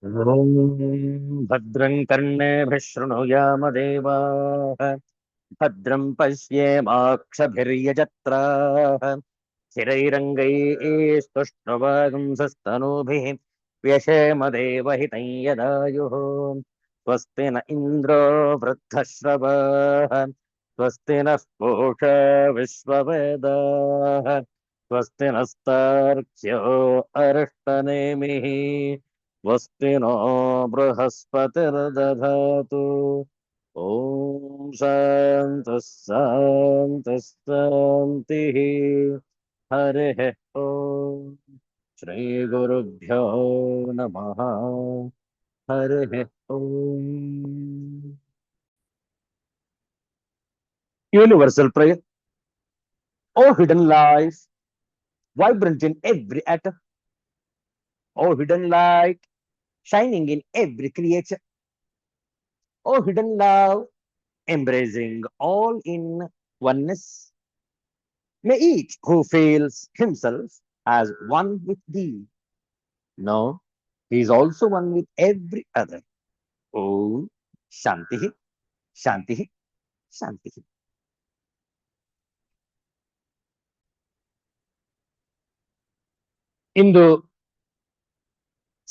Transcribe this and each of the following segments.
ॐ भद्रं कर्णेभिः शृणुयामदेवाः भद्रं पश्येमाक्षभिर्यजत्राः स्थिरैरङ्गैस्तुष्टुवागुंसस्तनूभिः व्यशेमदेवहितं यदायुः स्वस्ति न इन्द्रो वृद्धश्रवाः स्वस्ति नः पूषा विश्ववेदाः स्वस्ति नस्तार्क्ष्यो अरिष्टनेमिः स्वस्ति नो बृहस्पतिर्दधातु ॐ शान्तः शान्तः शान्तिः हरिः ॐ श्रीगुरुभ्यो नमः हरिः ॐ Universal prayer. O hidden life, vibrant in every atom. O hidden light, shining in every creature. O hidden love, embracing all in oneness. May each who feels himself as one with thee know he is also one with every other. Om Shanti, Shanti, Shanti. ಇಂದು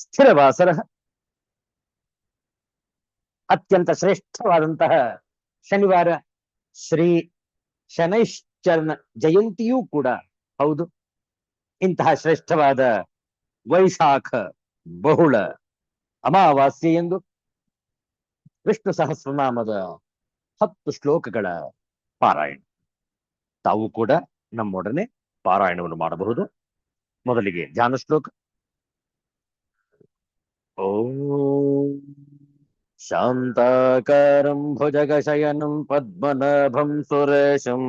ಸ್ಥಿರವಾಸರ ಅತ್ಯಂತ ಶ್ರೇಷ್ಠವಾದಂತಹ ಶನಿವಾರ ಶ್ರೀ ಶನೈಶ್ಚರನ ಜಯಂತಿಯೂ ಕೂಡ ಹೌದು. ಇಂತಹ ಶ್ರೇಷ್ಠವಾದ ವೈಶಾಖ ಬಹುಳ ಅಮಾವಾಸ್ಯೆ ಎಂದು ವಿಷ್ಣು ಸಹಸ್ರನಾಮದ 10 ಶ್ಲೋಕಗಳ ಪಾರಾಯಣ ತಾವು ಕೂಡ ನಮ್ಮೊಡನೆ ಪಾರಾಯಣವನ್ನು ಮಾಡಬಹುದು. ಮೊದಲಿಗೆ ಧ್ಯಾನ ಶ್ಲೋಕ. ಓಂ ಶಾಂತಾಕಾರಂ ಭುಜಗಶಯನಂ ಪದ್ಮನಾಭಂ ಸುರೇಶಂ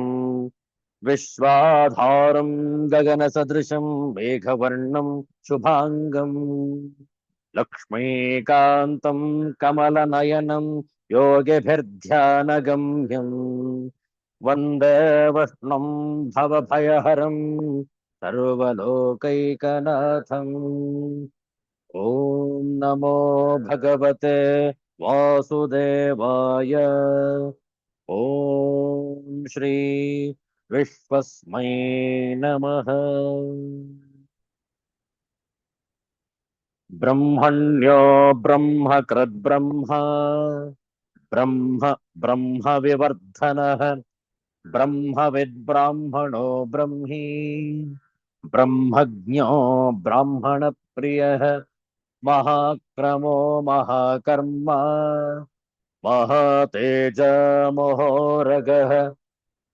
ವಿಶ್ವಾಧಾರಂ ಗಗನ ಸದೃಶಂ ಮೇಘವರ್ಣಂ ಶುಭಾಂಗಂ ಲಕ್ಷ್ಮೀಕಾಂತಂ ಕಮಲನಯನಂ ಯೋಗಿಭಿರ್ಧ್ಯಾನಗಮ್ಯಂ ವಂದೇ ವಿಷ್ಣುಂ ಭವಭಯಹರಂ ಸರ್ವಲೋಕೈಕನಾಥಂ. ಓಂ ನಮೋ ಭಗವತೆ ವಾಸುದೇವಾಯ. ಓಂ ಶ್ರೀ ವಿಶ್ವಸ್ಮೈ ನಮಃ. ಬ್ರಹ್ಮಣ್ಯೋ ಬ್ರಹ್ಮಕೃದ್ ಬ್ರಹ್ಮ ಬ್ರಹ್ಮ ಬ್ರಹ್ಮ ವಿವರ್ಧನಃ ಬ್ರಹ್ಮವಿದ್ ಬ್ರಾಹ್ಮಣೋ ಬ್ರಹ್ಮಿ ಬ್ರಹ್ಮಜ್ಞೋ ಬ್ರಾಹ್ಮಣ ಪ್ರಿಯಃ ಮಹಾಕ್ರಮೋ ಮಹಾಕರ್ಮ ಮಹಾತೇಜ ಮಹೋರಗಃ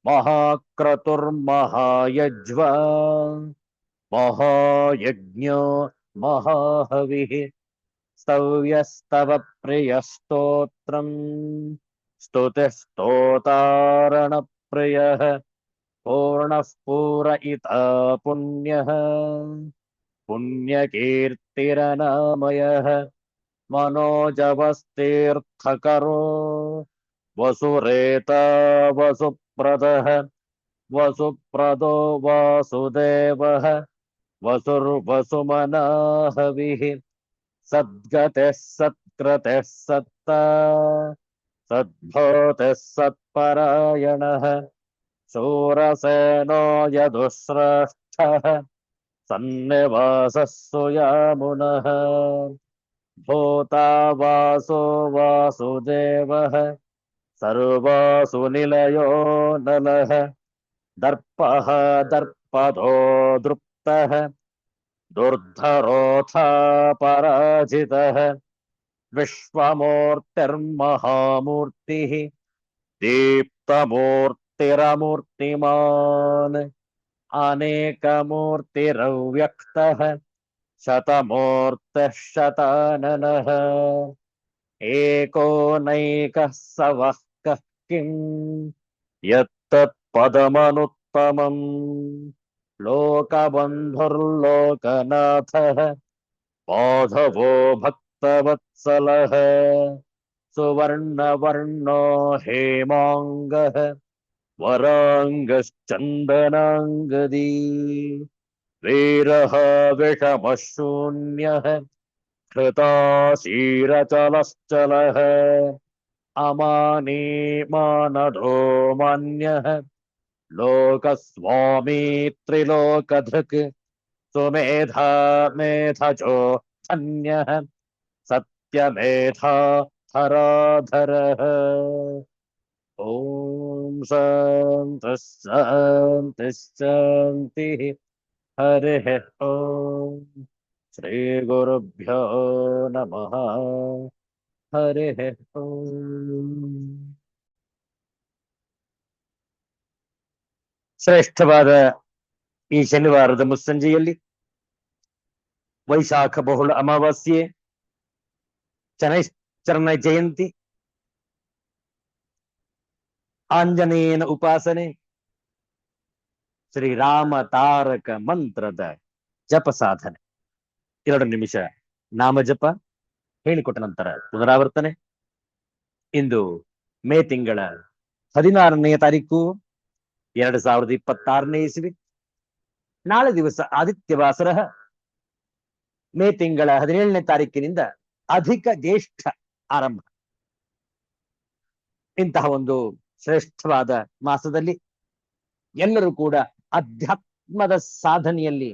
ಮಹಾಕ್ರತುರ್ಮಹಾಯಜ್ವ ಮಹಾಯಜ್ಞೋ ಮಹಾಹವಿಃ ಸ್ತವ್ಯಸ್ತವ ಪ್ರಿಯಸ್ತೋತ್ರಂ ಸ್ತುತಿಸ್ತೋತಾರಣ ಪ್ರಿಯಃ ಪೂರ್ಣಃ ಪೂರಯಿತಾ ಪುಣ್ಯಃ ಪುಣ್ಯಕೀರ್ತಿರನಾಮಯಃ ಮನೋಜವಸ್ತೀರ್ಥಕರೋ ವಸುರೇತ ವಸುಪ್ರದಃ ವಸುಪ್ರದೋ ವಾಸುದೇವಃ ವಸುರ್ವಸುಮನಾಹವಿಃ ಸದ್ಗತಿಃ ಸತ್ಕೃತಿಃ ಸತ್ತಾ ಸದ್ಭೂತಿಃ ಸತ್ಪರಾಯಣಃ ಶೂರಸೇನೋ ಯದುಶ್ರೇಷ್ಠಃ ಸನ್ನಿವಾಸಃ ಸುಯಾಮುನಃ ಭೂತಾ ವಾಸೋ ವಾಸುದೇವಃ ಸರ್ವಾಸು ನಿಲಯೋ ನಲಃ ದರ್ಪಃ ದರ್ಪದೋ ದೃಪ್ತಃ ದುರ್ಧರೋಥಾ ಪರಾಜಿತಃ ವಿಶ್ವಮೂರ್ತಿರ್ಮಹಾಮೂರ್ತಿಃ ದೀಪ್ತಮೂರ್ತಿರಮೂರ್ತಿಮಾನ್ ಅನೇಕಮೂರ್ತಿರವ್ಯಕ್ತಃ ಶತಮೂರ್ತಿಃ ಶತಾನನಃ ಏಕೋನೈಕಃ ಸವಃ ಕಃ ಕಿಂ ಯತ್ತತ್ಪದಮನುತ್ತಮಂ ಲೋಕಬಂಧುರ್ಲೋಕನಾಥಃ ಮಾಧವೋ ಭಕ್ತವತ್ಸಲಃ ಸುವರ್ಣವರ್ಣೋ ಹೇಮಾಂಗಃ ವರಾಂಗಶ್ಚಂದನಾಂಗದಿ ವೀರಃ ವಿಷಮಶೂನ್ಯಃ कृताशीरचलश्चलः अमानी मानदो मान्यः लोकस्वामी त्रिलोकधृक् सुमेधा मेधजो धन्यः सत्यमेधा धराधरः। ॐ शान्तिः शान्तिः शान्तिः। हरिः ॐ श्रीगुरुभ्यो नमः। हरिः ॐ। ಶ್ರೇಷ್ಠವಾದ ಈ ಶನಿವಾರದ ಮುಸ್ಸಂಜೆಯಲ್ಲಿ ವೈಶಾಖ ಬಹುಳ ಅಮಾವಾಸ್ಯೆ, ಶನೈಶ್ಚರನ ಜಯಂತಿ, ಆಂಜನೇಯನ ಉಪಾಸನೆ, ಶ್ರೀರಾಮ ತಾರಕ ಮಂತ್ರದ ಜಪ ಸಾಧನೆ. 2 ನಿಮಿಷ ನಾಮ ಜಪ ಹೇಳಿಕೊಟ್ಟ ನಂತರ ಪುನರಾವರ್ತನೆ. ಇಂದು ಮೇ ತಿಂಗಳ 16ನೇ ತಾರೀಕು 2026ನೇ ಇಸವಿ. ನಾಳೆ ದಿವಸ ಆದಿತ್ಯವಾಸರ ಮೇ ತಿಂಗಳ 17ನೇ ತಾರೀಕಿನಿಂದ ಅಧಿಕ ಜ್ಯೇಷ್ಠ ಆರಂಭ. ಇಂತಹ ಒಂದು ಶ್ರೇಷ್ಠವಾದ ಮಾಸದಲ್ಲಿ ಎಲ್ಲರೂ ಕೂಡ ಅಧ್ಯಾತ್ಮದ ಸಾಧನೆಯಲ್ಲಿ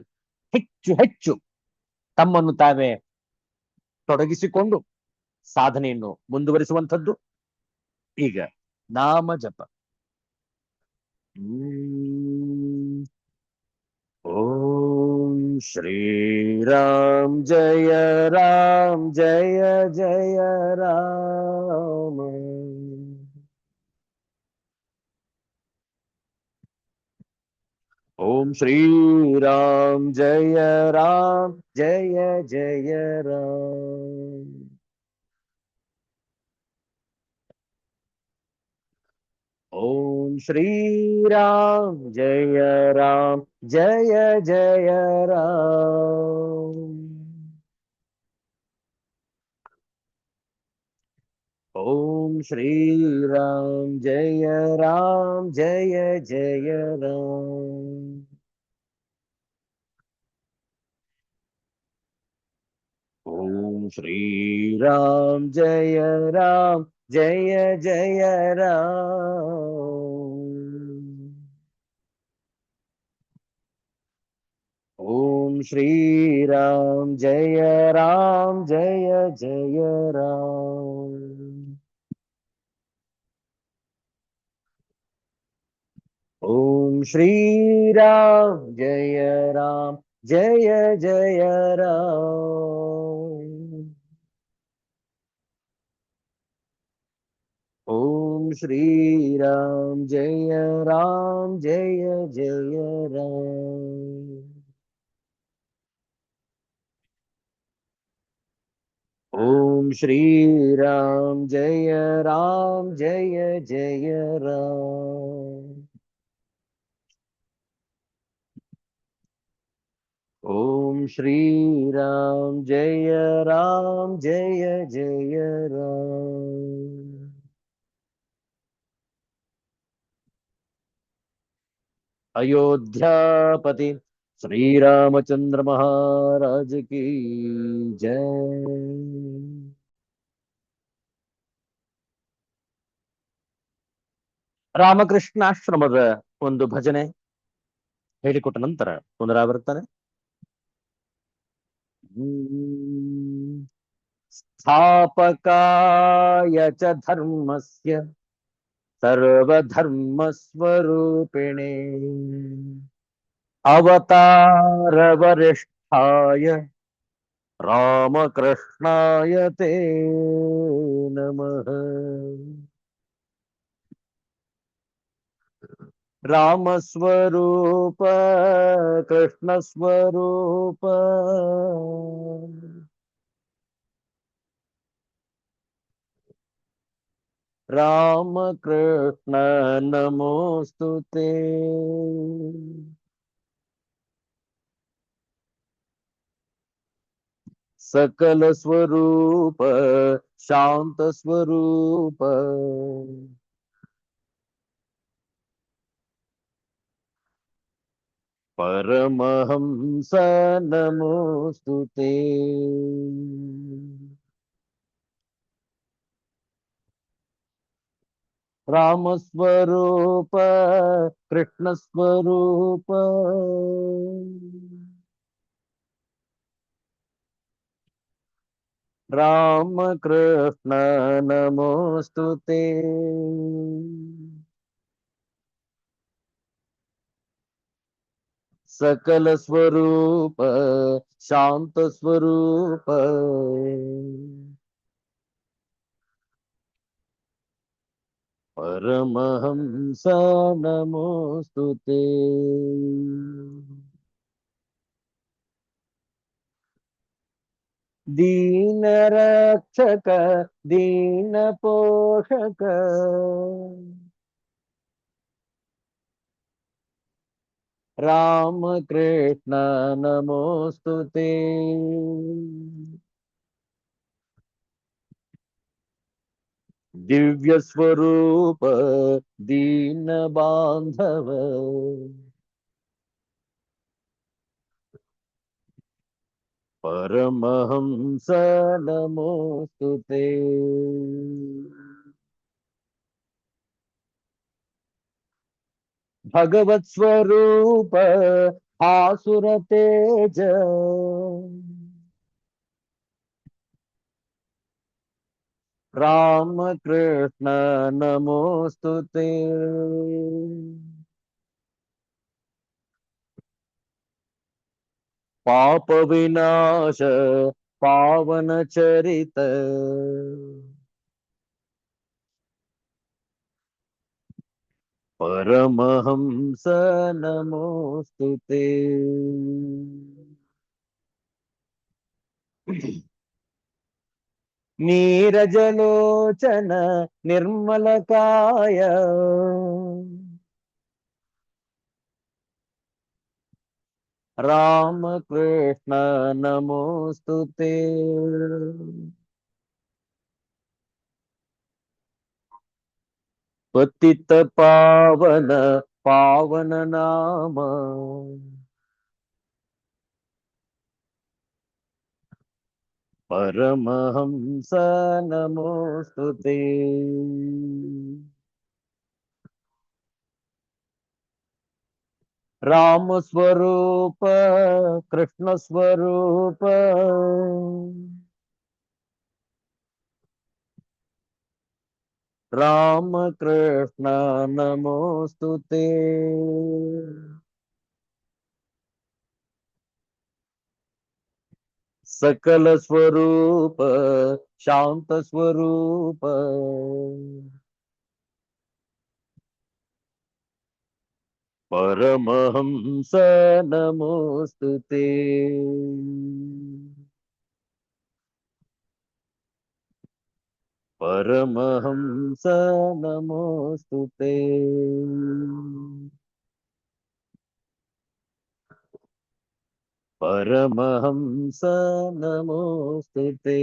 ಹೆಚ್ಚು ಹೆಚ್ಚು ತಮ್ಮನ್ನು ತಾವೇ ತೊಡಗಿಸಿಕೊಂಡು ಸಾಧನೆಯನ್ನು ಮುಂದುವರಿಸುವಂಥದ್ದು. ಈಗ ನಾಮ ಜಪ. ಓಂ ಶ್ರೀರಾಮ್ ಜಯ ರಾಮ್ ಜಯ ಜಯ ರಾಮ. ಓಂ ಶ್ರೀರಾಮ್ ಜಯ ರಾಮ್ ಜಯ ಜಯ ರಾಮ್. ಓಂ ಶ್ರೀರಾಮ್ ಜಯ ರಾಮ್ ಜಯ ಜಯ ರಾಮ್. ಓಂ ಶ್ರೀರಾಮ್ ಜಯ ರಾಮ್ ಜಯ ಜಯ ರಾಮ್. ಓಂ ಶ್ರೀರಾಮ್ ಜಯ ರಾಮ್ ಜಯ ಜಯ ರಾಮ್. ಓಂ ಶ್ರೀರಾಮ್ ಜಯ ರಾಮ್ ಜಯ ಜಯ ರಾಮ್. ಓಂ ಶ್ರೀರಾಮ್ ಜಯ ರಾಮ್ ಜಯ ಜಯ ರಾಮ್. ಓಂ ಶ್ರೀರಾಮ್ ಜಯ ರಾಮ್ ಜಯ ಜಯ ರಾಮ್. ಓಂ ಶ್ರೀರಾಮ್ ಜಯ ರಾಮ್ ಜಯ ಜಯ ರಾಮ್. ಓಂ ಶ್ರೀರಾಮ್ ಜಯ ರಾಮ್ ಜಯ ಜಯ ರಾಮ್. अयोध्यापति श्री रामचंद्र महाराज की जय. ರಾಮಕೃಷ್ಣಾಶ್ರಮದ ಒಂದು ಭಜನೆ ಹೇಳಿಕೊಟ್ಟ ನಂತರ ಪುನರಾವರ್ತನೆ. ಸ್ಥಾಪಕಾಯ ಚ ಧರ್ಮಸ್ಯ ಸರ್ವಧರ್ಮಸ್ವರೂಪಿಣೇ ಅವತಾರ ವರಿಷ್ಠಾಯ ರಾಮಕೃಷ್ಣಾಯ ತೇ ನಮಃ. ರಾಮಸ್ವರೂಪ ಕೃಷ್ಣಸ್ವರೂಪ ರಾಮಕೃಷ್ಣ ನಮೋಸ್ತುತೇ. सकल स्वरूप शांत स्वरूप परमहंस नमोस्तुते। रामस्वरूप कृष्णस्वरूप राम कृष्ण नमोस्तुते। सकल स्वरूप शांत स्वरूप परमहंस नमोस्तुते। दीन रक्षक दीन पोषक राम कृष्ण नमोस्तुते। दिव्य स्वरूप दीन बांधव परमहंस नमोस्तुते। भगवत स्वरूप आसुर तेज राम कृष्ण नमोस्तुते। पाप विनाश पावन चरित परमहंस नमोस्तुते। नीरजलोचन निर्मल काय राम कृष्ण नमोस्तुते। पतित पावन पावन नाम परमहंस नमोस्तुते। राम स्वरूप कृष्ण स्वरूप राम कृष्ण नमोस्तुते। सकल स्वरूप शांत स्वरूप परमहंस नमोस्तुते। परमहंस नमोस्तुते। परमहंस नमोस्तुते।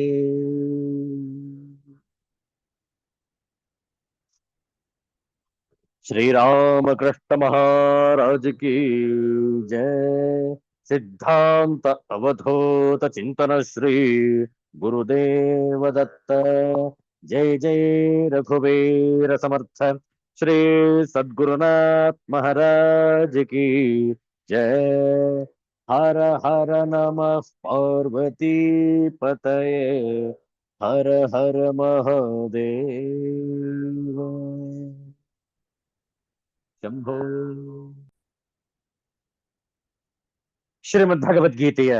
श्री राम कृष्ण महाराज की जय। सिद्धांत अवधूत चिंतन श्री गुरुदेव दत्त। जय जय रघुवीर समर्थ श्री सद्गुरुनाथ महाराज की जय। हर हर नमः पार्वती पतये हर हर महादेव शंभो। ಶ್ರೀಮದ್ಭಗವದ್ಗೀತೆಯ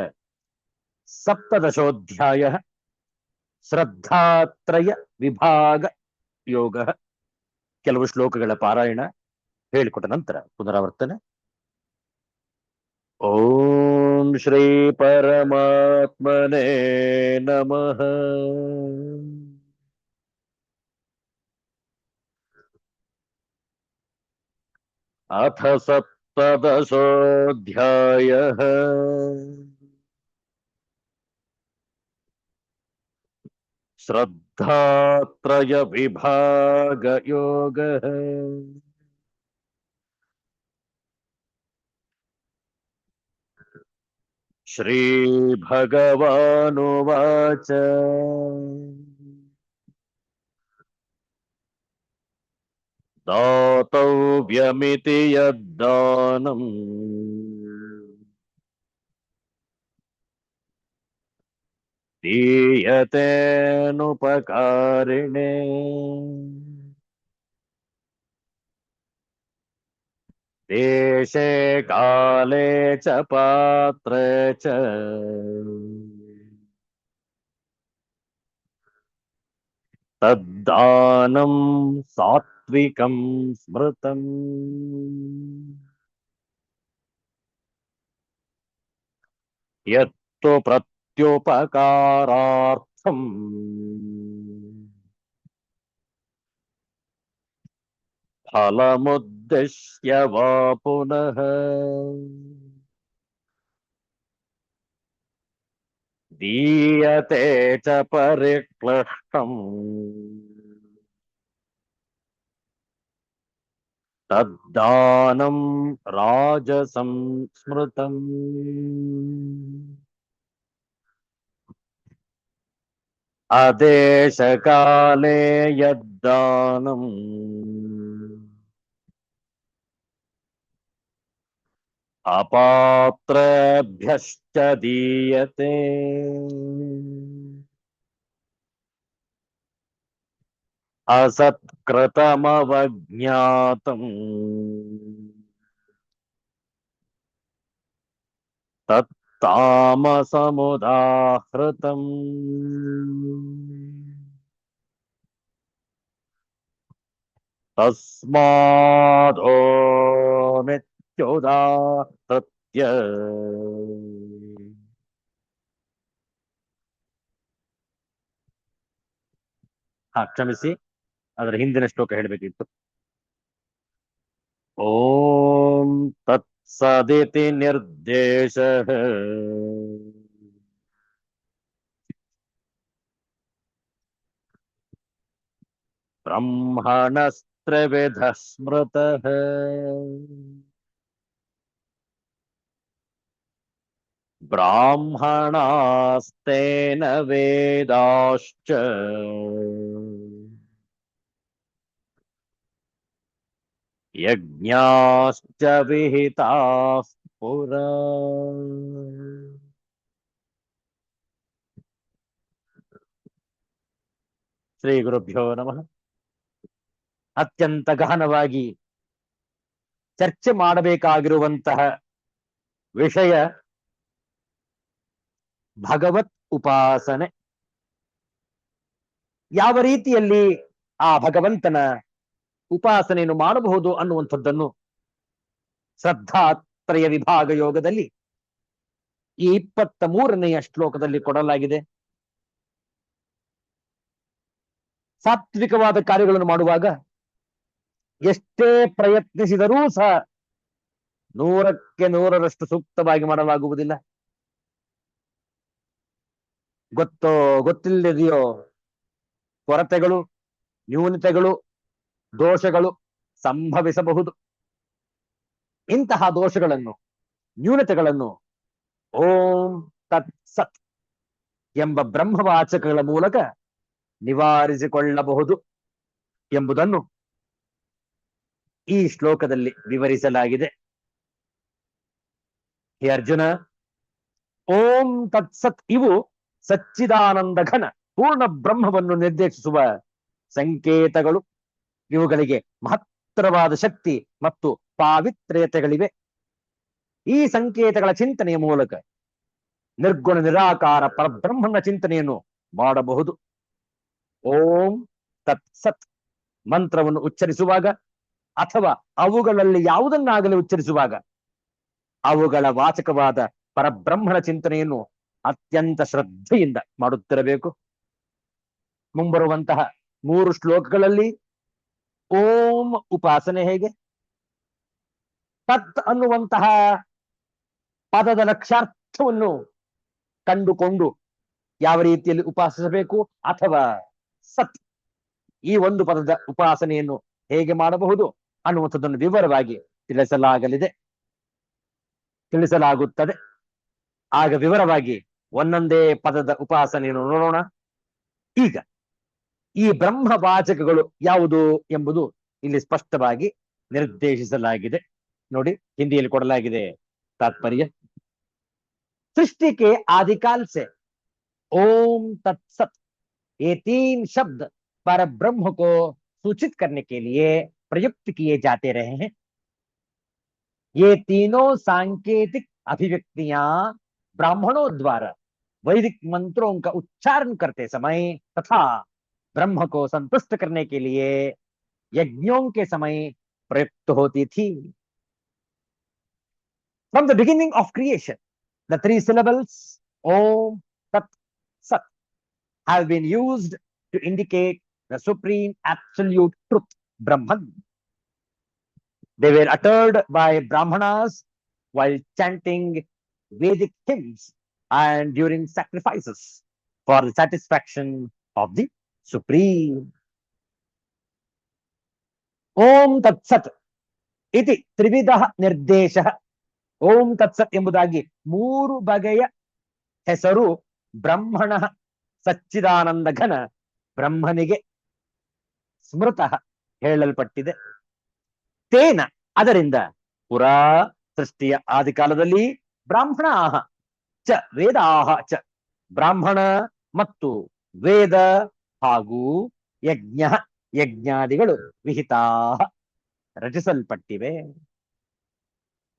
ಸಪ್ತದಶೋಧ್ಯಾಯ ಶ್ರದ್ಧಾತ್ರಯ ವಿಭಾಗ ಯೋಗ. ಕೆಲವು ಶ್ಲೋಕಗಳ ಪಾರಾಯಣ ಹೇಳಿಕೊಟ್ಟ ನಂತರ ಪುನರಾವರ್ತನೆ. ಓಂ ಶ್ರೀ ಪರಮಾತ್ಮನೇ ನಮಃ. ಅಥ ಸಪ್ತದಶೋಧ್ಯಾಯಃ श्रद्धात्रय विभाग योग. 。श्रीभगवानुवाच दातव्यमिति यद्दानम् दीयतेऽनुपकारिणे देशे काले च पात्रे च तद्दानं सात्विकं स्मृतम् यत्तु प्रत्युपकारार्थम् फलमुद्दिश्य वा पुनः दीयते च परिक्लिष्टम् तद्दानं राजसं स्मृतम् अदेशकाले यद्दानम् अपात्रेभ्यश्च दीयते असत्कृतमवज्ञातम् तत्तामसमुदाहृतम् तस्मादो नित्युदाहृत्य ಕ್ಷಮಿಸಿ, ಅದರ ಹಿಂದಿನ ಶ್ಲೋಕ ಹೇಳಬೇಕಿತ್ತು. ಓಂ ತತ್ಸದಿತಿ ನಿರ್ದೇಶಃ ಬ್ರಹ್ಮಣಸ್ತ್ರಿವಿಧಃ ಸ್ಮೃತಃ ಬ್ರಾಹ್ಮಣಾಸ್तेन ವೇದಾಶ್ಚ ಯಜ್ಞಾಶ್ಚ ವಿಹಿತಾಃ ಪುರಾ. ಶ್ರೀ ಗುರುಭ್ಯೋ ನಮಃ. ಅತ್ಯಂತ ಗಹನವಾಗಿ ಚರ್ಚೆ ಮಾಡಬೇಕಾಗಿರುವಂತಹ ವಿಷಯ ಭಗವತ್ ಉಪಾಸನೆ. ಯಾವ ರೀತಿಯಲ್ಲಿ ಆ ಭಗವಂತನ ಉಪಾಸನೆಯನ್ನು ಮಾಡಬಹುದು ಅನ್ನುವಂಥದ್ದನ್ನು ಶ್ರದ್ಧಾತ್ರಯ ವಿಭಾಗ ಯೋಗದಲ್ಲಿ ಈ 23ನೆಯ ಶ್ಲೋಕದಲ್ಲಿ ಕೊಡಲಾಗಿದೆ. ಸಾತ್ವಿಕವಾದ ಕಾರ್ಯಗಳನ್ನು ಮಾಡುವಾಗ ಎಷ್ಟೇ ಪ್ರಯತ್ನಿಸಿದರೂ ಸಹ 100ಕ್ಕೆ 100ರಷ್ಟು ಸೂಕ್ತವಾಗಿ ಮಾಡಲಾಗುವುದಿಲ್ಲ. ಗೊತ್ತೋ ಗೊತ್ತಿಲ್ಲದೆಯೋ ಕೊರತೆಗಳು, ನ್ಯೂನತೆಗಳು, ದೋಷಗಳು ಸಂಭವಿಸಬಹುದು. ಇಂತಹ ದೋಷಗಳನ್ನು, ನ್ಯೂನತೆಗಳನ್ನು ಓಂ ತತ್ ಸತ್ ಎಂಬ ಬ್ರಹ್ಮವಾಚಕಗಳ ಮೂಲಕ ನಿವಾರಿಸಿಕೊಳ್ಳಬಹುದು ಎಂಬುದನ್ನು ಈ ಶ್ಲೋಕದಲ್ಲಿ ವಿವರಿಸಲಾಗಿದೆ. ಹೇ ಅರ್ಜುನ, ಓಂ ತತ್ಸತ್ ಇವು ಸಚ್ಚಿದಾನಂದ ಘನ ಪೂರ್ಣ ಬ್ರಹ್ಮವನ್ನು ನಿರ್ದೇಶಿಸುವ ಸಂಕೇತಗಳು. ಇವುಗಳಿಗೆ ಮಹತ್ತರವಾದ ಶಕ್ತಿ ಮತ್ತು ಪಾವಿತ್ರ್ಯತೆಗಳಿವೆ. ಈ ಸಂಕೇತಗಳ ಚಿಂತನೆಯ ಮೂಲಕ ನಿರ್ಗುಣ ನಿರಾಕಾರ ಪರಬ್ರಹ್ಮನ ಚಿಂತನೆಯನ್ನು ಮಾಡಬಹುದು. ಓಂ ತತ್ಸತ್ ಮಂತ್ರವನ್ನು ಉಚ್ಚರಿಸುವಾಗ ಅಥವಾ ಅವುಗಳಲ್ಲಿ ಯಾವುದನ್ನಾಗಲಿ ಉಚ್ಚರಿಸುವಾಗ ಅವುಗಳ ವಾಚಕವಾದ ಪರಬ್ರಹ್ಮನ ಚಿಂತನೆಯನ್ನು ಅತ್ಯಂತ ಶ್ರದ್ಧೆಯಿಂದ ಮಾಡುತ್ತಿರಬೇಕು. ಮುಂಬರುವಂತಹ 3 ಶ್ಲೋಕಗಳಲ್ಲಿ ಓಂ ಉಪಾಸನೆ ಹೇಗೆ, ತತ್ ಅನ್ನುವಂತಹ ಪದದ ಲಕ್ಷ್ಯಾರ್ಥವನ್ನು ಕಂಡುಕೊಂಡು ಯಾವ ರೀತಿಯಲ್ಲಿ ಉಪಾಸಿಸಬೇಕು, ಅಥವಾ ಸತ್ ಈ ಒಂದು ಪದದ ಉಪಾಸನೆಯನ್ನು ಹೇಗೆ ಮಾಡಬಹುದು ಅನ್ನುವಂಥದ್ದನ್ನು ವಿವರವಾಗಿ ತಿಳಿಸಲಾಗುತ್ತದೆ. ಆಗ ವಿವರವಾಗಿ ಒಂದೊಂದೇ ಪದದ ಉಪಾಸನೆಯನ್ನು ನೋಡೋಣ. ಈಗ ಈ ಬ್ರಹ್ಮವಾಚಕಗಳು ಯಾವುದು ಎಂಬುದು ಇಲ್ಲಿ ಸ್ಪಷ್ಟವಾಗಿ ನಿರ್ದೇಶಿಸಲಾಗಿದೆ. ನೋಡಿ, ಹಿಂದಿಯಲ್ಲಿ ಕೊಡಲಾಗಿದೆ ತಾತ್ಪರ್ಯ. सृष्टि के आदिकाल से ओम तत्सत ये तीन शब्द पर ब्रह्म को सूचित करने के लिए प्रयुक्त किए जाते रहे हैं. ये तीनों सांकेतिक अभिव्यक्तियां ब्राह्मणों द्वारा वैदिक मंत्रों का उच्चारण करते समय तथा ब्रह्म को संतुष्ट करने के लिए यज्ञों के समय प्रयुक्त होती थी. From the beginning of creation, the three syllables Om Tat Sat have been used to indicate the supreme absolute truth, Brahman. They were uttered by Brahmanas while chanting Vedic hymns and during sacrifices for the satisfaction of the Supreme. Om Tat Sat iti Trividah Nirdeshah. ಓಂ ತತ್ಸತ್ ಎಂಬುದಾಗಿ ಮೂರು ಬಗೆಯ ಹೆಸರು ಬ್ರಹ್ಮಣ ಸಚ್ಚಿದಾನಂದ ಘನ ಬ್ರಹ್ಮನಿಗೆ ಸ್ಮೃತಃ ಹೇಳಲ್ಪಟ್ಟಿದೆ. ತೇನ ಅದರಿಂದ ಪುರಾ ಸೃಷ್ಟಿಯ ಆದಿಕಾಲದಲ್ಲಿ ಬ್ರಾಹ್ಮಣಾಹ ಚ ವೇದಾಹ ಚ ಬ್ರಾಹ್ಮಣ ಮತ್ತು ವೇದ ಹಾಗೂ ಯಜ್ಞ ಯಜ್ಞಾದಿಗಳು ವಿಹಿತಾಹ ರಚಿಸಲ್ಪಟ್ಟಿವೆ.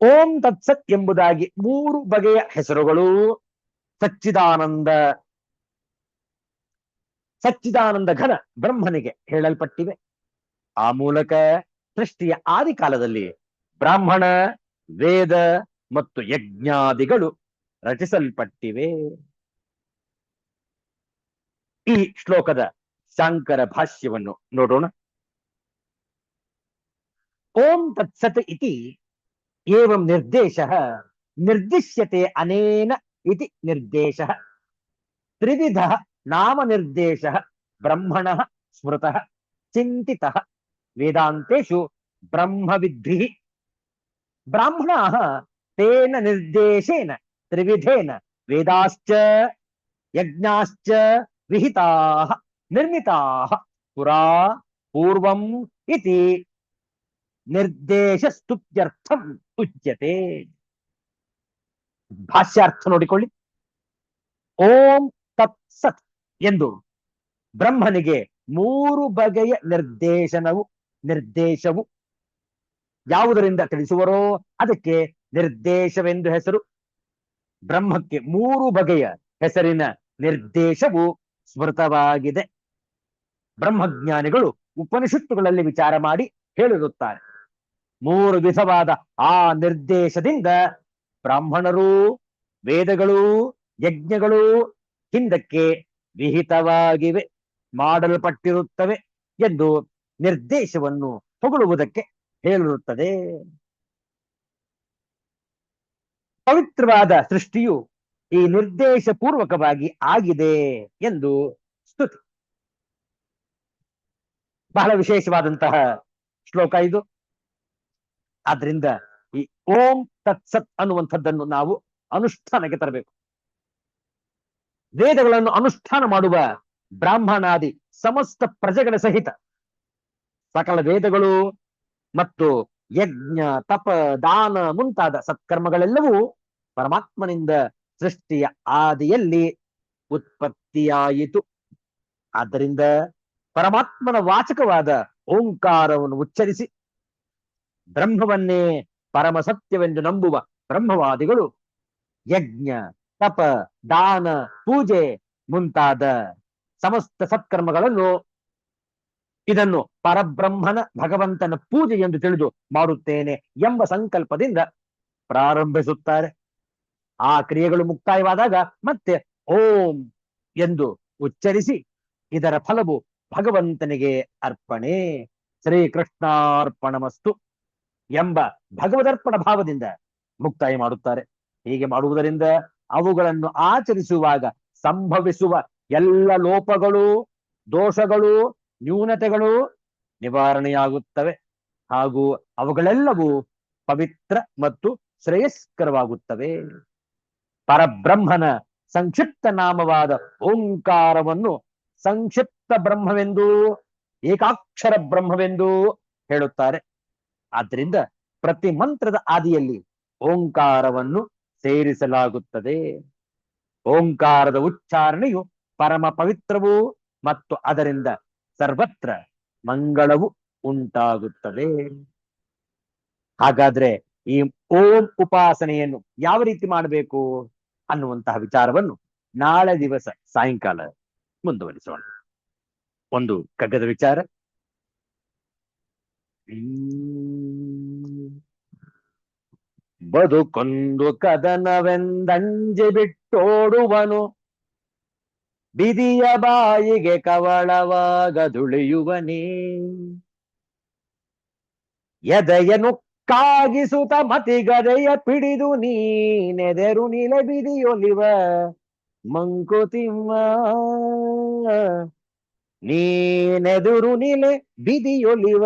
ಓಂ ತತ್ಸತ್ ಎಂಬುದಾಗಿ ಮೂರು ಬಗೆಯ ಹೆಸರುಗಳು ಸಚ್ಚಿದಾನಂದ ಘನ ಬ್ರಹ್ಮನಿಗೆ ಹೇಳಲ್ಪಟ್ಟಿವೆ. ಆ ಮೂಲಕ ಸೃಷ್ಟಿಯ ಆದಿಕಾಲದಲ್ಲಿ ಬ್ರಾಹ್ಮಣ ವೇದ ಮತ್ತು ಯಜ್ಞಾದಿಗಳು ರಚಿಸಲ್ಪಟ್ಟಿವೆ. ಈ ಶ್ಲೋಕದ ಶಾಂಕರ ಭಾಷ್ಯವನ್ನು ನೋಡೋಣ. ಓಂ ತತ್ಸತ್ ಇತಿ एवं निर्देशः निर्दिश्यते अनेन इति निर्देशः. त्रिविधः नाम निर्देशः ब्रह्मणः स्मृतः चिन्तितः वेदान्तेषु ब्रह्मविद्भिः. ब्राह्मणाः तेन निर्देशेन त्रिविधेन वेदाश्च यज्ञाश्च विहिताः निर्मिताः पुरा पूर्वम् इति ನಿರ್ದೇಶ ಸ್ತುತ್ಯರ್ಥಂ ಉಚ್ಯತೆ. ಭಾಷ್ಯಾರ್ಥ ನೋಡಿಕೊಳ್ಳಿ. ಓಂ ತತ್ಸತ್ ಎಂದು ಬ್ರಹ್ಮನಿಗೆ ಮೂರು ಬಗೆಯ ನಿರ್ದೇಶವು ಯಾವುದರಿಂದ ತಿಳಿಸುವರೋ ಅದಕ್ಕೆ ನಿರ್ದೇಶವೆಂದು ಹೆಸರು. ಬ್ರಹ್ಮಕ್ಕೆ ಮೂರು ಬಗೆಯ ಹೆಸರಿನ ನಿರ್ದೇಶವು ಸ್ಮೃತವಾಗಿದೆ. ಬ್ರಹ್ಮಜ್ಞಾನಿಗಳು ಉಪನಿಷತ್ತುಗಳಲ್ಲಿ ವಿಚಾರ ಮಾಡಿ ಹೇಳಿರುತ್ತಾರೆ. ಮೂರು ವಿಧವಾದ ಆ ನಿರ್ದೇಶದಿಂದ ಬ್ರಾಹ್ಮಣರು ವೇದಗಳು ಯಜ್ಞಗಳು ಹಿಂದಕ್ಕೆ ವಿಹಿತವಾಗಿವೆ ಮಾಡಲ್ಪಟ್ಟಿರುತ್ತವೆ ಎಂದು ನಿರ್ದೇಶವನ್ನು ಹೊಗಳುವುದಕ್ಕೆ ಹೇಳಿರುತ್ತದೆ. ಪವಿತ್ರವಾದ ಸೃಷ್ಟಿಯು ಈ ನಿರ್ದೇಶ ಪೂರ್ವಕವಾಗಿ ಆಗಿದೆ ಎಂದು ಸ್ತುತಿ. ಬಹಳ ವಿಶೇಷವಾದಂತಹ ಶ್ಲೋಕ ಇದು. ಆದ್ರಿಂದ ಈ ಓಂ ತತ್ಸತ್ ಅನ್ನುವಂಥದ್ದನ್ನು ನಾವು ಅನುಷ್ಠಾನಕ್ಕೆ ತರಬೇಕು. ವೇದಗಳನ್ನು ಅನುಷ್ಠಾನ ಮಾಡುವ ಬ್ರಾಹ್ಮಣಾದಿ ಸಮಸ್ತ ಪ್ರಜೆಗಳ ಸಹಿತ ಸಕಲ ವೇದಗಳು ಮತ್ತು ಯಜ್ಞ ತಪ ದಾನ ಮುಂತಾದ ಸತ್ಕರ್ಮಗಳೆಲ್ಲವೂ ಪರಮಾತ್ಮನಿಂದ ಸೃಷ್ಟಿಯ ಆದಿಯಲ್ಲಿ ಉತ್ಪತ್ತಿಯಾಯಿತು. ಆದ್ದರಿಂದ ಪರಮಾತ್ಮನ ವಾಚಕವಾದ ಓಂಕಾರವನ್ನು ಉಚ್ಚರಿಸಿ ಬ್ರಹ್ಮವನ್ನೇ ಪರಮ ಸತ್ಯವೆಂದು ನಂಬುವ ಬ್ರಹ್ಮವಾದಿಗಳು ಯಜ್ಞ ತಪ ದಾನ ಪೂಜೆ ಮುಂತಾದ ಸಮಸ್ತ ಸತ್ಕರ್ಮಗಳನ್ನು ಇದನ್ನು ಪರಬ್ರಹ್ಮನ ಭಗವಂತನ ಪೂಜೆ ಎಂದು ತಿಳಿದು ಮಾಡುತ್ತೇನೆ ಎಂಬ ಸಂಕಲ್ಪದಿಂದ ಪ್ರಾರಂಭಿಸುತ್ತಾರೆ. ಆ ಕ್ರಿಯೆಗಳು ಮುಕ್ತಾಯವಾದಾಗ ಮತ್ತೆ ಓಂ ಎಂದು ಉಚ್ಚರಿಸಿ ಇದರ ಫಲವು ಭಗವಂತನಿಗೆ ಅರ್ಪಣೆ ಶ್ರೀಕೃಷ್ಣಾರ್ಪಣಮಸ್ತು ಎಂಬ ಭಗವದರ್ಪಣ ಭಾವದಿಂದ ಮುಕ್ತಾಯ ಮಾಡುತ್ತಾರೆ. ಹೀಗೆ ಮಾಡುವುದರಿಂದ ಅವುಗಳನ್ನು ಆಚರಿಸುವಾಗ ಸಂಭವಿಸುವ ಎಲ್ಲ ಲೋಪಗಳು ದೋಷಗಳು ನ್ಯೂನತೆಗಳು ನಿವಾರಣೆಯಾಗುತ್ತವೆ ಹಾಗೂ ಅವುಗಳೆಲ್ಲವೂ ಪವಿತ್ರ ಮತ್ತು ಶ್ರೇಯಸ್ಕರವಾಗುತ್ತವೆ. ಪರಬ್ರಹ್ಮನ ಸಂಕ್ಷಿಪ್ತ ನಾಮವಾದ ಓಂಕಾರವನ್ನು ಸಂಕ್ಷಿಪ್ತ ಬ್ರಹ್ಮವೆಂದು, ಏಕಾಕ್ಷರ ಬ್ರಹ್ಮವೆಂದು ಹೇಳುತ್ತಾರೆ. ಆದ್ದರಿಂದ ಪ್ರತಿ ಮಂತ್ರದ ಆದಿಯಲ್ಲಿ ಓಂಕಾರವನ್ನು ಸೇರಿಸಲಾಗುತ್ತದೆ. ಓಂಕಾರದ ಉಚ್ಚಾರಣೆಯು ಪರಮ ಪವಿತ್ರವೂ ಮತ್ತು ಅದರಿಂದ ಸರ್ವತ್ರ ಮಂಗಳವು ಉಂಟಾಗುತ್ತದೆ. ಹಾಗಾದ್ರೆ ಈ ಓಂ ಉಪಾಸನೆಯನ್ನು ಯಾವ ರೀತಿ ಮಾಡಬೇಕು ಅನ್ನುವಂತಹ ವಿಚಾರವನ್ನು ನಾಳೆ ದಿವಸ ಸಾಯಂಕಾಲ ಮುಂದುವರಿಸೋಣ. ಒಂದು ಕಗ್ಗದ ವಿಚಾರ. ಬದುಕೊಂದು ಕದನವೆಂದಂಜೆ ಬಿಟ್ಟೋಡುವನು, ಬಿದಿಯ ಬಾಯಿಗೆ ಕವಳವಾಗದುಳಿಯುವನೇ. ಎದೆಯನು ಕಾಗಿಸುತ್ತ ಮತಿಗದೆಯ ಪಿಡಿದು ನೀನೆದರು ನಿಲೆ ಬಿದಿಯೊಲಿವ ಮಂಕುತಿಮ್ಮ. ನೀನೆದುರು ನಿಲೆ ಬಿದಿಯೊಲಿವ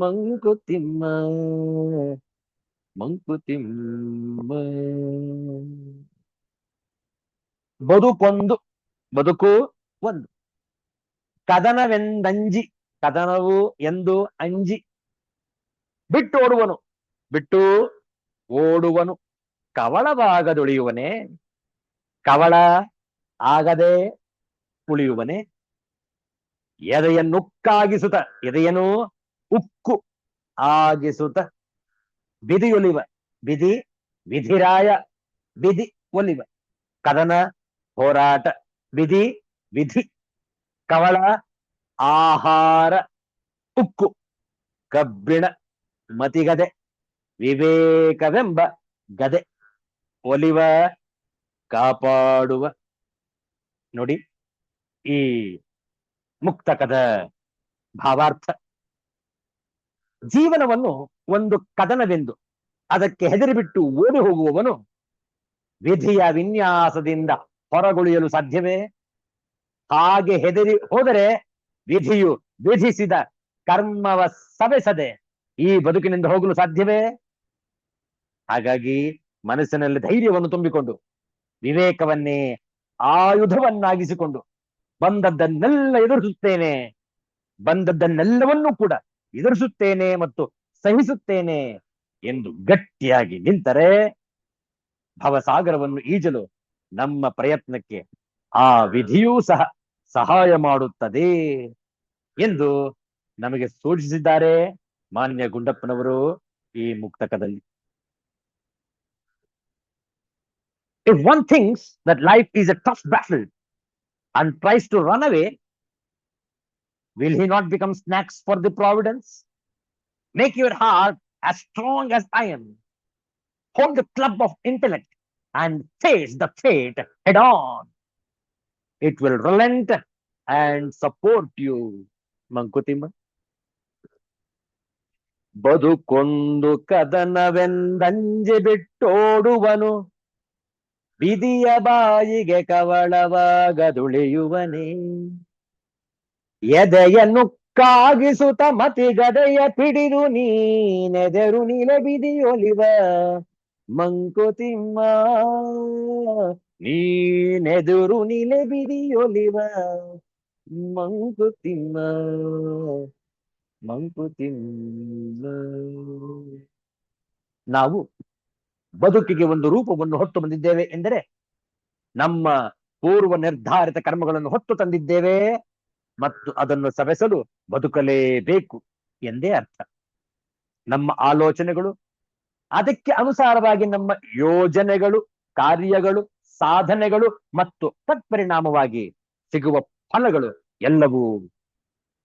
ಮಂಕುತಿಮ್ಮ, ಮಂಕುತಿಮ್ಮ. ಬದುಕೊಂದು, ಬದುಕು ಒಂದು. ಕದನವೆಂದಂಜಿ, ಕದನವು ಎಂದು ಅಂಜಿ. ಬಿಟ್ಟು ಓಡುವನು, ಬಿಟ್ಟು ಓಡುವನು. ಕವಳವಾಗದುಳಿಯುವನೇ, ಕವಳ ಆಗದೆ ಉಳಿಯುವನೇ. ಎದೆಯನ್ನುಕ್ಕಾಗಿಸುತ್ತ, ಎದೆಯನ್ನು ಉಕ್ಕು ಆಗಿಸುತ್ತ. ಬಿದಿಯೊಲಿವ, ಬಿದಿ ವಿಧಿರಾಯ, ಬಿದಿ ಒಲಿವ. ಕದನ ಹೋರಾಟ, ಬಿದಿ ವಿಧಿ. ಕವಳ ಆಹಾರ, ಉಕ್ಕು ಕಬ್ಬಿಣ. ಮತಿಗದೆ ವಿವೇಕವೆಂಬ ಗದೆ, ಒಲಿವ ಕಾಪಾಡುವ. ನೋಡಿ ಈ ಮುಕ್ತಕದ ಭಾವಾರ್ಥ. ಜೀವನವನ್ನು ಒಂದು ಕದನವೆಂದು ಅದಕ್ಕೆ ಹೆದರಿಬಿಟ್ಟು ಓಡಿ ಹೋಗುವವನು ವಿಧಿಯ ವಿನ್ಯಾಸದಿಂದ ಹೊರಗುಳಿಯಲು ಸಾಧ್ಯವೇ? ಹಾಗೆ ಹೆದರಿ ಹೋದರೆ ವಿಧಿಯು ವಿಧಿಸಿದ ಕರ್ಮವ ಸವೆಸದೆ ಈ ಬದುಕಿನಿಂದ ಹೋಗಲು ಸಾಧ್ಯವೇ? ಹಾಗಾಗಿ ಮನಸ್ಸಿನಲ್ಲಿ ಧೈರ್ಯವನ್ನು ತುಂಬಿಕೊಂಡು ವಿವೇಕವನ್ನೇ ಆಯುಧವನ್ನಾಗಿಸಿಕೊಂಡು ಬಂದದ್ದನ್ನೆಲ್ಲ ಎದುರಿಸುತ್ತೇನೆ, ಬಂದದ್ದನ್ನೆಲ್ಲವನ್ನೂ ಕೂಡ ಎದುರಿಸುತ್ತೇನೆ ಮತ್ತು ಸಹಿಸುತ್ತೇನೆ ಎಂದು ಗಟ್ಟಿಯಾಗಿ ನಿಂತರೆ ಭವಸಾಗರವನ್ನು ಈಜಲು ನಮ್ಮ ಪ್ರಯತ್ನಕ್ಕೆ ಆ ವಿಧಿಯೂ ಸಹ ಸಹಾಯ ಮಾಡುತ್ತದೆ ಎಂದು ನಮಗೆ ಸೂಚಿಸಿದ್ದಾರೆ ಮಾನ್ಯ ಗುಂಡಪ್ಪನವರು ಈ ಮುಕ್ತಕದಲ್ಲಿ. If one thinks that life is a tough battle and tries to run away, will he not become snacks for the providence? Make your heart as strong as iron. Hold the club of intellect and face the fate head on. It will relent and support you. Mankutima. ಬದುಕೊಂದು ಕದನವೆಂದಂಜೆ ಬಿಟ್ಟೋಡುವನು, ಬಿದಿಯ ಬಾಯಿಗೆ ಕವಳವಾಗದುಳಿಯುವನೇ. ಎದೆಯನ್ನು ಕಾಗಿಸುತ್ತ ಮತಿಗದೆಯ ಪಿಡಿದು ನೀನೆದರು ನಿಲೆ ಬಿದಿಯೊಲಿವ ಮಂಕುತಿಮ್ಮ. ನೀನೆದುರು ನಿಲೆ ಬಿದಿಯೊಲಿವ ಮಂಕುತಿಮ್ಮ, ಮಂಕುತಿಮ್ಮ. ನಾವು ಬದುಕಿಗೆ ಒಂದು ರೂಪವನ್ನು ಹೊತ್ತು ಬಂದಿದ್ದೇವೆ ಎಂದರೆ ನಮ್ಮ ಪೂರ್ವ ನಿರ್ಧಾರಿತ ಕರ್ಮಗಳನ್ನು ಹೊತ್ತು ತಂದಿದ್ದೇವೆ ಮತ್ತು ಅದನ್ನು ಸವೆಸಲು ಬದುಕಲೇಬೇಕು ಎಂದೇ ಅರ್ಥ. ನಮ್ಮ ಆಲೋಚನೆಗಳು, ಅದಕ್ಕೆ ಅನುಸಾರವಾಗಿ ನಮ್ಮ ಯೋಜನೆಗಳು, ಕಾರ್ಯಗಳು, ಸಾಧನೆಗಳು ಮತ್ತು ತತ್ಪರಿಣಾಮವಾಗಿ ಸಿಗುವ ಫಲಗಳು ಎಲ್ಲವೂ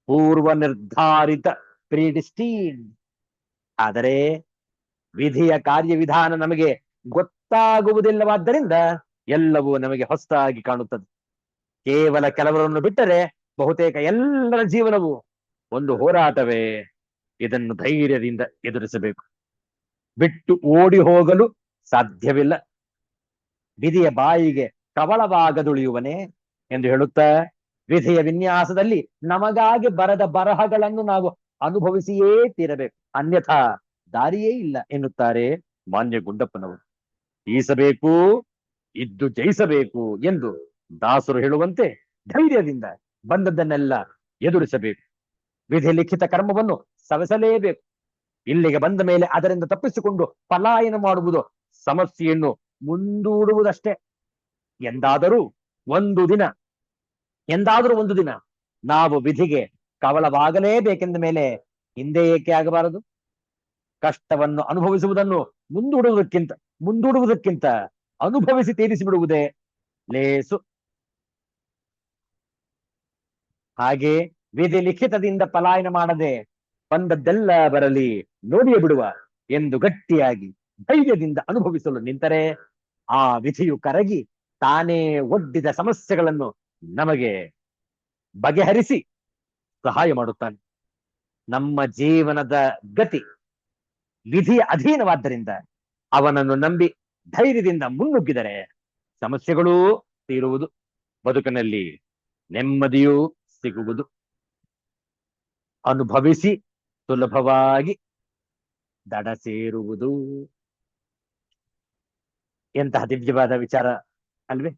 ಪೂರ್ವ ನಿರ್ಧಾರಿತ, ಪ್ರಿಡಿಸ್ಟೀನ್. ಆದರೆ ವಿಧಿಯ ಕಾರ್ಯವಿಧಾನ ನಮಗೆ ಗೊತ್ತಾಗುವುದಿಲ್ಲವಾದ್ದರಿಂದ ಎಲ್ಲವೂ ನಮಗೆ ಹೊಸದಾಗಿ ಕಾಣುತ್ತದೆ. ಕೇವಲ ಕೆಲವರನ್ನು ಬಿಟ್ಟರೆ ಬಹುತೇಕ ಎಲ್ಲರ ಜೀವನವು ಒಂದು ಹೋರಾಟವೇ. ಇದನ್ನು ಧೈರ್ಯದಿಂದ ಎದುರಿಸಬೇಕು, ಬಿಟ್ಟು ಓಡಿ ಹೋಗಲು ಸಾಧ್ಯವಿಲ್ಲ. ವಿಧಿಯ ಬಾಯಿಗೆ ಕವಳವಾಗದುಳಿಯುವನೇ ಎಂದು ಹೇಳುತ್ತಾ ವಿಧಿಯ ವಿನ್ಯಾಸದಲ್ಲಿ ನಮಗಾಗಿ ಬರದ ಬರಹಗಳನ್ನು ನಾವು ಅನುಭವಿಸಿಯೇ ತೀರಬೇಕು, ಅನ್ಯಥಾ ದಾರಿಯೇ ಇಲ್ಲ ಎನ್ನುತ್ತಾರೆ ಮಾನ್ಯ ಗುಂಡಪ್ಪನವರು. ಈಸಬೇಕು, ಇದ್ದು ಜಯಿಸಬೇಕು ಎಂದು ದಾಸರು ಹೇಳುವಂತೆ ಧೈರ್ಯದಿಂದ ಬಂದದ್ದನ್ನೆಲ್ಲ ಎದುರಿಸಬೇಕು. ವಿಧಿ ಲಿಖಿತ ಕರ್ಮವನ್ನು ಸವೆಸಲೇಬೇಕು. ಇಲ್ಲಿಗೆ ಬಂದ ಮೇಲೆ ಅದರಿಂದ ತಪ್ಪಿಸಿಕೊಂಡು ಪಲಾಯನ ಮಾಡುವುದು ಸಮಸ್ಯೆಯನ್ನು ಮುಂದೂಡುವುದಷ್ಟೇ. ಎಂದಾದರೂ ಒಂದು ದಿನ ಎಂದಾದರೂ ಒಂದು ದಿನ ನಾವು ವಿಧಿಗೆ ಕವಲವಾಗಲೇಬೇಕೆಂದ ಮೇಲೆ ಹಿಂದೆ ಏಕೆ ಆಗಬಾರದು? ಕಷ್ಟವನ್ನು ಅನುಭವಿಸುವುದನ್ನು ಮುಂದೂಡುವುದಕ್ಕಿಂತ ಅನುಭವಿಸಿ ತೀರಿಸಿ ಬಿಡುವುದೇ ಲೇಸು. ಹಾಗೆ ವಿಧಿ ಲಿಖಿತದಿಂದ ಪಲಾಯನ ಮಾಡದೆ ಬಂದದ್ದೆಲ್ಲ ಬರಲಿ ನೋಡಿಯೇ ಬಿಡುವ ಎಂದು ಗಟ್ಟಿಯಾಗಿ ಧೈರ್ಯದಿಂದ ಅನುಭವಿಸಲು ನಿಂತರೆ ಆ ವಿಧಿಯು ಕರಗಿ ತಾನೇ ಒಡ್ಡಿದ ಸಮಸ್ಯೆಗಳನ್ನು ನಮಗೆ ಬಗೆಹರಿಸಿ ಸಹಾಯ ಮಾಡುತ್ತಾನೆ. ನಮ್ಮ ಜೀವನದ ಗತಿ ವಿಧಿಯ ಅಧೀನವಾದ್ದರಿಂದ ಅವನನ್ನು ನಂಬಿ ಧೈರ್ಯದಿಂದ ಮುನ್ನುಗ್ಗಿದರೆ ಸಮಸ್ಯೆಗಳೂ ತೀರುವುದು, ಬದುಕಿನಲ್ಲಿ ನೆಮ್ಮದಿಯೂ ಸಿಗುವುದು. ಅನುಭವಿಸಿ ಸುಲಭವಾಗಿ ದಡ ಸೇರುವುದು. ಎಂತಹ ದಿವ್ಯವಾದ ವಿಚಾರ ಅಲ್ವೇ?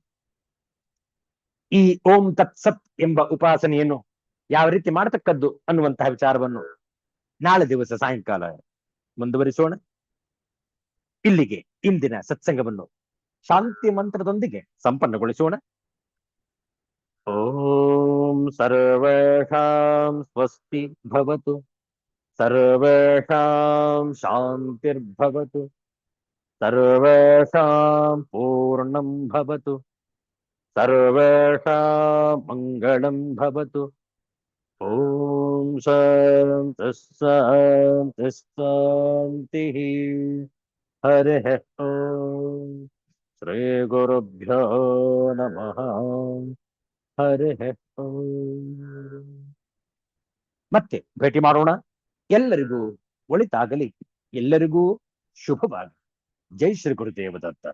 ಈ ಓಂ ತತ್ಸತ್ ಎಂಬ ಉಪಾಸನೆಯನ್ನು ಯಾವ ರೀತಿ ಮಾಡತಕ್ಕದ್ದು ಅನ್ನುವಂತಹ ವಿಚಾರವನ್ನು ನಾಳೆ ದಿವಸ ಸಾಯಂಕಾಲ ಮುಂದುವರಿಸೋಣ. ಇಲ್ಲಿಗೆ ಇಂದಿನ ಸತ್ಸಂಗವನ್ನು ಶಾಂತಿ ಮಂತ್ರದೊಂದಿಗೆ ಸಂಪನ್ನಗೊಳಿಸೋಣ. ಓಂ ಸರ್ವೇಷಾಂ ಸ್ವಸ್ತಿ ಭವತು, ಸರ್ವೇಷಾಂ ಶಾಂತಿರ್ಭವತು, ಸರ್ವೇಷಾಂ ಪೂರ್ಣಂ ಭವತು, ಸರ್ವೇಷಾಂ ಮಂಗಳಂ ಭವತು. ಓಂ ಶಾಂತಿ ಶಾಂತಿ ಶಾಂತಿ. ಹರಿಃ ಓಂ. ಶ್ರೀ ಗುರುಭ್ಯೋ ನಮಃ. ಹರಿಃ ಓಂ. ಮತ್ತೆ ಭೇಟಿ ಮಾಡೋಣ. ಎಲ್ಲರಿಗೂ ಒಳಿತಾಗಲಿ, ಎಲ್ಲರಿಗೂ ಶುಭವಾಗಲಿ. ಜೈ ಶ್ರೀ ಗುರುದೇವ ದತ್ತ.